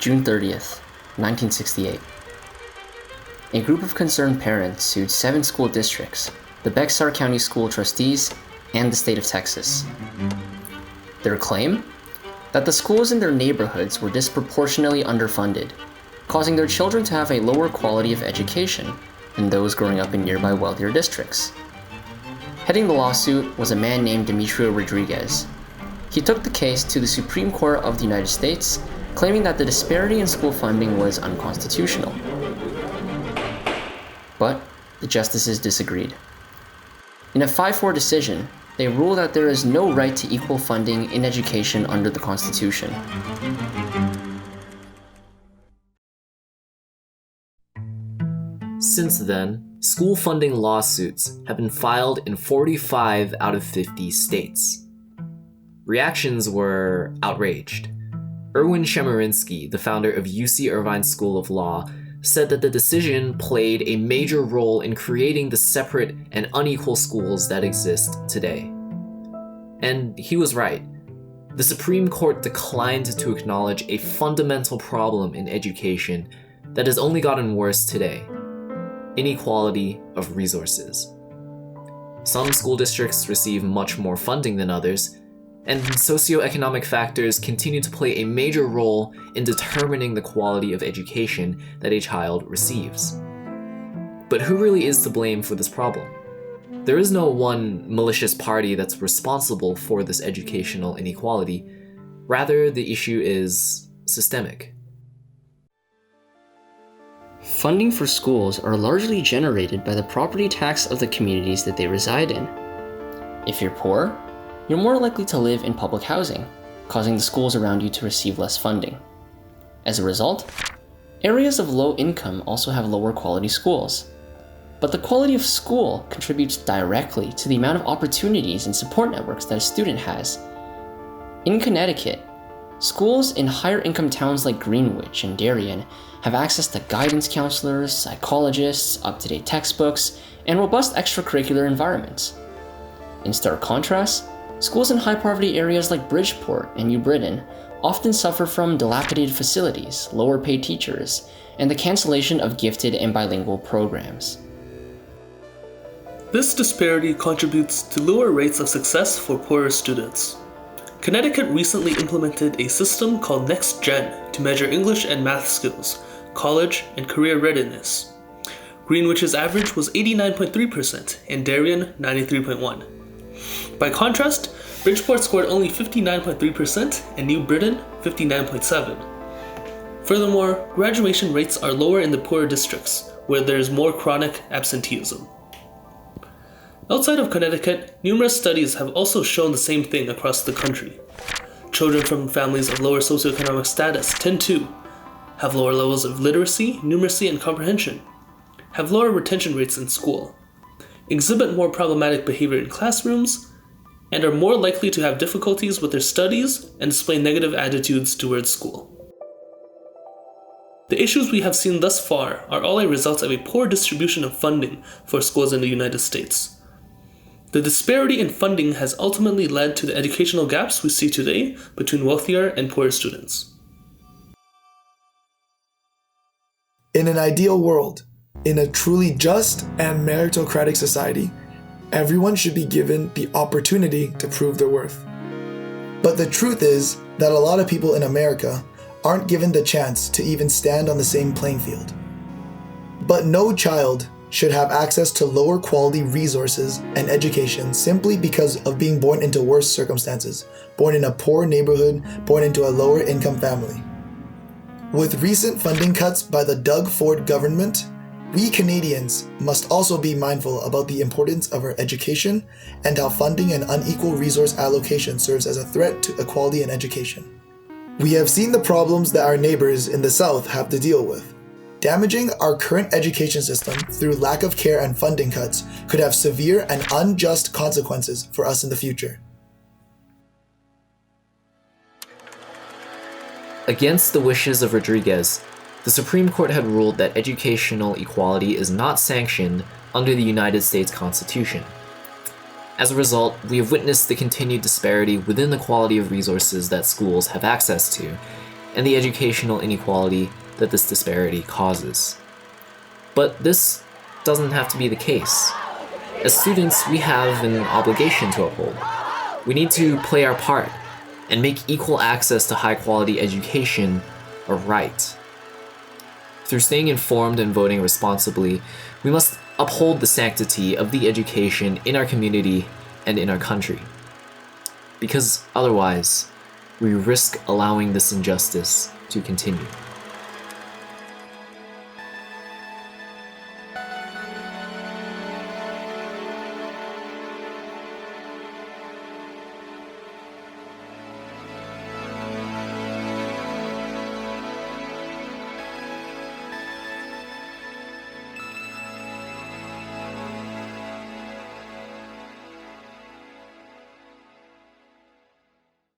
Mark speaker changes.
Speaker 1: June 30th, 1968. A group of concerned parents sued 7 school districts, the Bexar County School Trustees, and the state of Texas. Their claim? That the schools in their neighborhoods were disproportionately underfunded, causing their children to have a lower quality of education than those growing up in nearby wealthier districts. Heading the lawsuit was a man named Demetrio Rodriguez. He took the case to the Supreme Court of the United States, claiming that the disparity in school funding was unconstitutional. But the justices disagreed. In a 5-4 decision, they ruled that there is no right to equal funding in education under the Constitution.
Speaker 2: Since then, school funding lawsuits have been filed in 45 out of 50 states. Reactions were outraged. Erwin Chemerinsky, the founder of UC Irvine School of Law, said that the decision played a major role in creating the separate and unequal schools that exist today. And he was right. The Supreme Court declined to acknowledge a fundamental problem in education that has only gotten worse today: inequality of resources. Some school districts receive much more funding than others, and socioeconomic factors continue to play a major role in determining the quality of education that a child receives. But who really is to blame for this problem? There is no one malicious party that's responsible for this educational inequality. Rather, the issue is systemic.
Speaker 1: Funding for schools are largely generated by the property tax of the communities that they reside in. If you're poor, you're more likely to live in public housing, causing the schools around you to receive less funding. As a result, areas of low income also have lower quality schools. But the quality of school contributes directly to the amount of opportunities and support networks that a student has. In Connecticut, schools in higher income towns like Greenwich and Darien have access to guidance counselors, psychologists, up-to-date textbooks, and robust extracurricular environments. In stark contrast, schools in high poverty areas like Bridgeport and New Britain often suffer from dilapidated facilities, lower paid teachers, and the cancellation of gifted and bilingual programs.
Speaker 3: This disparity contributes to lower rates of success for poorer students. Connecticut recently implemented a system called Next Gen to measure English and math skills, college, and career readiness. Greenwich's average was 89.3% and Darien 93.1%. By contrast, Bridgeport scored only 59.3% and New Britain 59.7%. Furthermore, graduation rates are lower in the poorer districts, where there is more chronic absenteeism. Outside of Connecticut, numerous studies have also shown the same thing across the country. Children from families of lower socioeconomic status tend to have lower levels of literacy, numeracy, and comprehension, have lower retention rates in school, exhibit more problematic behavior in classrooms, and are more likely to have difficulties with their studies and display negative attitudes towards school. The issues we have seen thus far are all a result of a poor distribution of funding for schools in the United States. The disparity in funding has ultimately led to the educational gaps we see today between wealthier and poorer students.
Speaker 4: In an ideal world, in a truly just and meritocratic society, everyone should be given the opportunity to prove their worth. But the truth is that a lot of people in America aren't given the chance to even stand on the same playing field. But no child should have access to lower quality resources and education simply because of being born into worse circumstances, born in a poor neighborhood, born into a lower income family. With recent funding cuts by the Doug Ford government, we Canadians must also be mindful about the importance of our education and how funding and unequal resource allocation serves as a threat to equality in education. We have seen the problems that our neighbors in the South have to deal with. Damaging our current education system through lack of care and funding cuts could have severe and unjust consequences for us in the future.
Speaker 2: Against the wishes of Rodriguez, the Supreme Court had ruled that educational equality is not sanctioned under the United States Constitution. As a result, we have witnessed the continued disparity within the quality of resources that schools have access to, and the educational inequality that this disparity causes. But this doesn't have to be the case. As students, we have an obligation to uphold. We need to play our part and make equal access to high-quality education a right. Through staying informed and voting responsibly, we must uphold the sanctity of the education in our community and in our country. Because otherwise, we risk allowing this injustice to continue.